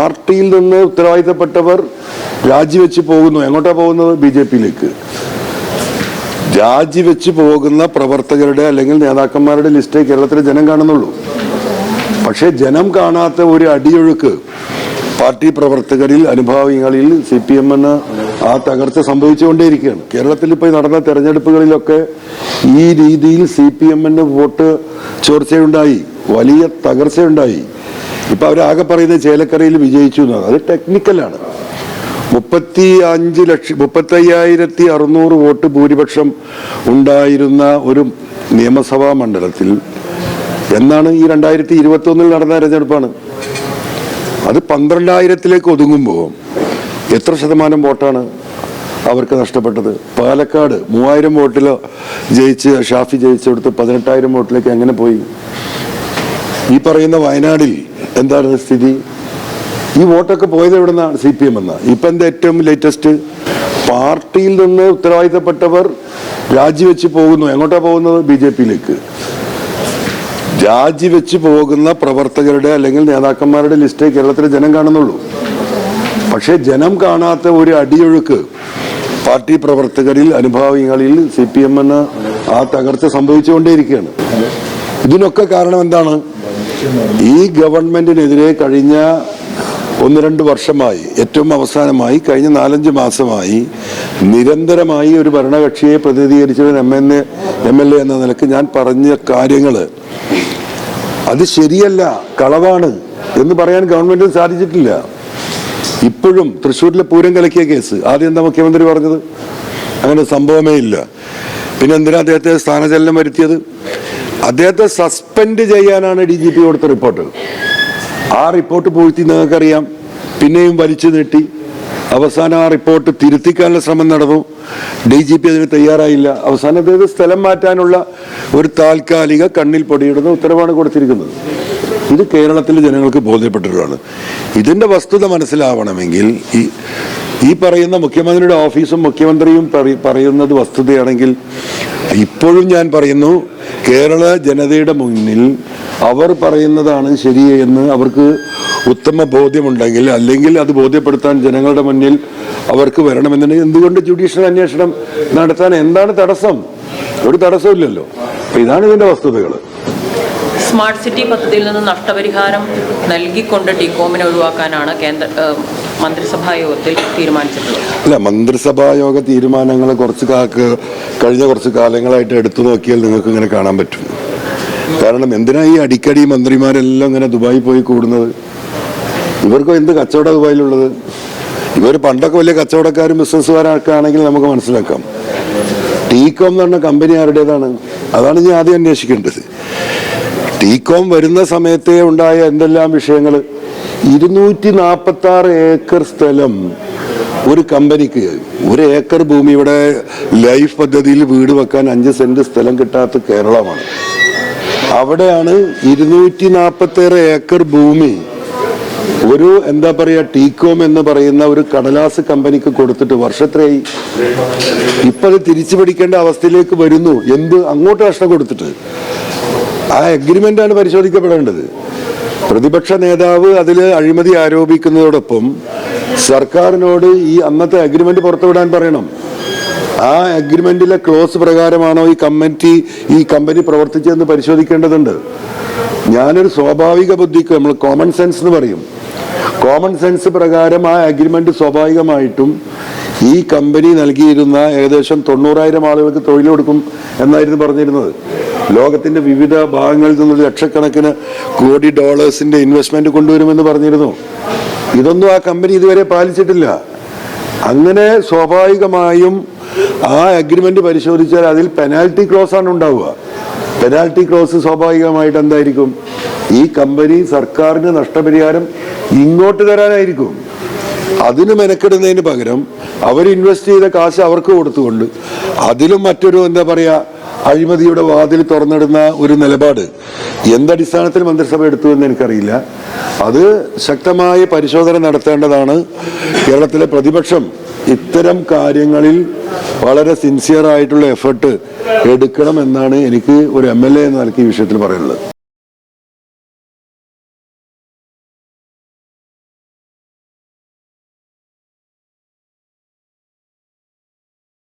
പാർട്ടിയിൽ നിന്ന് ഉത്തരവാദിത്തപ്പെട്ടവർ രാജിവെച്ച് പോകുന്നു. എങ്ങോട്ടാ പോകുന്നത്? BJP-യിലേക്ക്. രാജിവെച്ച് പോകുന്ന പ്രവർത്തകരുടെ അല്ലെങ്കിൽ നേതാക്കന്മാരുടെ ലിസ്റ്റേ കേരളത്തിലെ ജനം കാണുന്നുള്ളൂ. പക്ഷേ ജനം കാണാത്ത ഒരു അടിയൊഴുക്ക് പാർട്ടി പ്രവർത്തകരിൽ, അനുഭാവികളിൽ CPM-ന് ആ തകർച്ച സംഭവിച്ചുകൊണ്ടേയിരിക്കുകയാണ്. കേരളത്തിൽ ഇപ്പോൾ നടന്ന തെരഞ്ഞെടുപ്പുകളിലൊക്കെ ഈ രീതിയിൽ CPM-ന് വോട്ട് ചോർച്ചയുണ്ടായി, വലിയ തകർച്ചയുണ്ടായി. ഇപ്പൊ അവരാകെ പറയുന്നത് ചേലക്കരയിൽ വിജയിച്ചു എന്നാണ്. അത് ടെക്നിക്കലാണ്. 35,600 വോട്ട് ഭൂരിപക്ഷം ഉണ്ടായിരുന്ന ഒരു നിയമസഭാ മണ്ഡലത്തിൽ എന്നാണ് ഈ 2021 നടന്ന തെരഞ്ഞെടുപ്പാണ്. അത് 12,000-ലേക്ക് ഒതുങ്ങുമ്പോൾ എത്ര ശതമാനം വോട്ടാണ് അവർക്ക് നഷ്ടപ്പെട്ടത്? പാലക്കാട് 3000 വോട്ടിൽ ജയിച്ച് ഷാഫി ജയിച്ചെടുത്ത് 18,000 വോട്ടിലേക്ക് എങ്ങനെ പോയി? ഈ പറയുന്ന വയനാടിൽ എന്താണ് സ്ഥിതി? ഈ വോട്ടൊക്കെ പോയത് എവിടെ നിന്നാണ്? CPM എന്നാ. ഇപ്പൊ എന്താ ഏറ്റവും ലേറ്റസ്റ്റ്? പാർട്ടിയിൽ നിന്ന് ഉത്തരവാദിത്തപ്പെട്ടവർ രാജിവെച്ച് പോകുന്നു. എങ്ങോട്ടാ പോകുന്നത്? BJP-യിലേക്ക്. രാജിവെച്ച് പോകുന്ന പ്രവർത്തകരുടെ അല്ലെങ്കിൽ നേതാക്കന്മാരുടെ ലിസ്റ്റേ കേരളത്തിലെ ജനം കാണുന്നുള്ളൂ. പക്ഷേ ജനം കാണാത്ത ഒരു അടിയൊഴുക്ക് പാർട്ടി പ്രവർത്തകരിൽ, അനുഭാവികളിൽ CPM-ന് ആ തകർച്ച സംഭവിച്ചുകൊണ്ടേയിരിക്കുകയാണ്. ഇതിനൊക്കെ കാരണം എന്താണ്? ഈ ഗവൺമെന്റിനെതിരെ കഴിഞ്ഞ 1-2 വർഷമായി, ഏറ്റവും അവസാനമായി കഴിഞ്ഞ 4-5 മാസമായി നിരന്തരമായി ഒരു ഭരണകക്ഷിയെ പ്രതിനിധീകരിച്ച MLA എന്ന നിലക്ക് ഞാൻ പറഞ്ഞ കാര്യങ്ങൾ അത് ശരിയല്ല, കളവാണ് എന്ന് പറയാൻ ഗവൺമെന്റിന് സാധിച്ചിട്ടില്ല. ഇപ്പോഴും തൃശ്ശൂരിലെ പൂരം കലക്കിയ കേസ് ആദ്യം എന്താ മുഖ്യമന്ത്രി പറഞ്ഞത്? അങ്ങനെ സംഭവമേ ഇല്ല. പിന്നെ എന്തിനാ അദ്ദേഹത്തെ സ്ഥാനചലനം വരുത്തിയത്? അദ്ദേഹത്തെ സസ്പെൻഡ് ചെയ്യാനാണ് DGP കൊടുത്ത റിപ്പോർട്ട്. ആ റിപ്പോർട്ട് പൂഴ്ത്തി നിങ്ങൾക്കറിയാം. പിന്നെയും വലിച്ചു നീട്ടി. അവസാനം ആ റിപ്പോർട്ട് തിരുത്തിക്കാനുള്ള ശ്രമം നടന്നു. DGP അതിന് തയ്യാറായില്ല. അവസാനം അദ്ദേഹത്തെ സ്ഥലം മാറ്റാനുള്ള ഒരു താൽക്കാലിക കണ്ണിൽ പൊടിയിടുന്ന ഉത്തരവാണ് കൊടുത്തിരിക്കുന്നത്. ഇത് കേരളത്തിലെ ജനങ്ങൾക്ക് ബോധ്യപ്പെട്ടിട്ടുള്ളതാണ്. ഇതിന്റെ വസ്തുത മനസ്സിലാവണമെങ്കിൽ ഈ പറയുന്ന മുഖ്യമന്ത്രിയുടെ ഓഫീസും മുഖ്യമന്ത്രിയും പറയുന്നത് വസ്തുതയാണെങ്കിൽ, ഇപ്പോഴും ഞാൻ പറയുന്നു, കേരള ജനതയുടെ മുന്നിൽ അവർ പറയുന്നതാണ് ശരിയെന്ന് അവർക്ക് ഉത്തമ ബോധ്യമുണ്ടെങ്കിൽ, അല്ലെങ്കിൽ അത് ബോധ്യപ്പെടുത്താൻ ജനങ്ങളുടെ മുന്നിൽ അവർക്ക് വരണമെന്നുണ്ടെങ്കിൽ എന്തുകൊണ്ട് ജുഡീഷ്യൽ അന്വേഷണം നടത്താൻ എന്താണ് തടസ്സം? ഒരു തടസ്സമില്ലല്ലോ. അപ്പൊ ഇതാണ് ഇതിന്റെ വസ്തുതകൾ. സ്മാർട്ട് സിറ്റി പദ്ധതിയിൽ നിന്ന് നഷ്ടപരിഹാരം നൽകിക്കൊണ്ട് ടികോമിനെ ഒഴിവാക്കാനാണ് മന്ത്രിസഭാ യോഗത്തിൽ തീരുമാനിച്ചിട്ടുള്ളത്. അല്ല, മന്ത്രിസഭാ യോഗ തീരുമാനങ്ങൾ കഴിഞ്ഞ കുറച്ച് കാലങ്ങളായിട്ട് എടുത്തു നോക്കിയാൽ നിങ്ങൾക്ക് ഇങ്ങനെ കാണാൻ പറ്റും. കാരണം എന്തിനാ ഈ അടിക്കടി മന്ത്രിമാരെല്ലാം ഇങ്ങനെ ദുബായി പോയി കൂടുന്നത്? ഇവർക്കും എന്ത് കച്ചവട ദുബായിലുള്ളത്? ഇവർ പണ്ടൊക്കെ വലിയ കച്ചവടക്കാരും ബിസിനസ്സുകാരൊക്കെ ആണെങ്കിൽ നമുക്ക് മനസ്സിലാക്കാം. ടികോം എന്ന് പറഞ്ഞ കമ്പനി ആരുടേതാണ്? അതാണ് ഞാൻ ആദ്യം അന്വേഷിക്കേണ്ടത്. ടികോം വരുന്ന സമയത്തേ ഉണ്ടായ എന്തെല്ലാം വിഷയങ്ങൾ. 246 ഏക്കർ സ്ഥലം ഒരു കമ്പനിക്ക്, 1 ഏക്കർ ഭൂമി. ഇവിടെ ലൈഫ് പദ്ധതിയിൽ വീട് വെക്കാൻ 5 സെന്റ് സ്ഥലം കിട്ടാത്ത കേരളമാണ്. അവിടെയാണ് 246 ഏക്കർ ഭൂമി ഒരു എന്താ പറയാ ടികോം എന്ന് പറയുന്ന ഒരു കടലാസ് കമ്പനിക്ക് കൊടുത്തിട്ട് വർഷത്രയായി. ഇപ്പൊ അത് തിരിച്ചു പിടിക്കേണ്ട അവസ്ഥയിലേക്ക് വരുന്നു. എന്ത് അങ്ങോട്ട് നഷ്ടം കൊടുത്തിട്ട്? ആ അഗ്രിമെന്റ് ആണ് പരിശോധിക്കപ്പെടേണ്ടത്. പ്രതിപക്ഷ നേതാവ് അതിൽ അഴിമതി ആരോപിക്കുന്നതോടൊപ്പം സർക്കാരിനോട് ഈ അന്നത്തെ അഗ്രിമെന്റ് പുറത്തുവിടാൻ പറയണം. ആ അഗ്രിമെന്റിലെ ക്ലോസ് പ്രകാരമാണോ ഈ കമ്പനി പ്രവർത്തിച്ചതെന്ന് പരിശോധിക്കേണ്ടതുണ്ട്. ഞാനൊരു സ്വാഭാവിക ബുദ്ധിക്ക്, നമ്മൾ കോമൺ സെൻസ് എന്ന് പറയും, കോമൺ സെൻസ് പ്രകാരം ആ അഗ്രിമെന്റ് സ്വാഭാവികമായിട്ടും ഈ കമ്പനി നൽകിയിരുന്ന ഏകദേശം 90,000 ആളുകൾക്ക് തൊഴിൽ കൊടുക്കും എന്നായിരുന്നു പറഞ്ഞിരുന്നത്. ലോകത്തിന്റെ വിവിധ ഭാഗങ്ങളിൽ നിന്നുള്ള ലക്ഷക്കണക്കിന് കോടി ഡോളേഴ്സിന്റെ ഇൻവെസ്റ്റ്മെന്റ് കൊണ്ടുവരുമെന്ന് പറഞ്ഞിരുന്നു. ഇതൊന്നും ആ കമ്പനി ഇതുവരെ പാലിച്ചിട്ടില്ല. അങ്ങനെ സ്വാഭാവികമായും ആ അഗ്രിമെന്റ് പരിശോധിച്ചാൽ അതിൽ പെനാൽറ്റി ക്ലോസ് ആണ് ഉണ്ടാവുക. പെനാൽറ്റി ക്ലോസ് സ്വാഭാവികമായിട്ട് എന്തായിരിക്കും? ഈ കമ്പനി സർക്കാരിന് നഷ്ടപരിഹാരം ഇങ്ങോട്ട് തരാനായിരിക്കും. അതിന് മെനക്കെടുന്നതിന് പകരം അവർ ഇൻവെസ്റ്റ് ചെയ്ത കാശ് അവർക്ക് കൊടുത്തുകൊണ്ട് അതിലും മറ്റൊരു എന്താ പറയാ അഴിമതിയുടെ വാതിൽ തുറന്നിടുന്ന ഒരു നിലപാട് എന്തടിസ്ഥാനത്തിൽ മന്ത്രിസഭ എടുത്തു എന്ന് എനിക്കറിയില്ല. അത് ശക്തമായ പരിശോധന നടത്തേണ്ടതാണ്. കേരളത്തിലെ പ്രതിപക്ഷം ഇത്തരം കാര്യങ്ങളിൽ വളരെ സിൻസിയർ ആയിട്ടുള്ള എഫേർട്ട് എടുക്കണം എന്നാണ് എനിക്ക് ഒരു MLA എന്ന നിലയ്ക്ക് ഈ വിഷയത്തിൽ പറയാനുള്ളത്.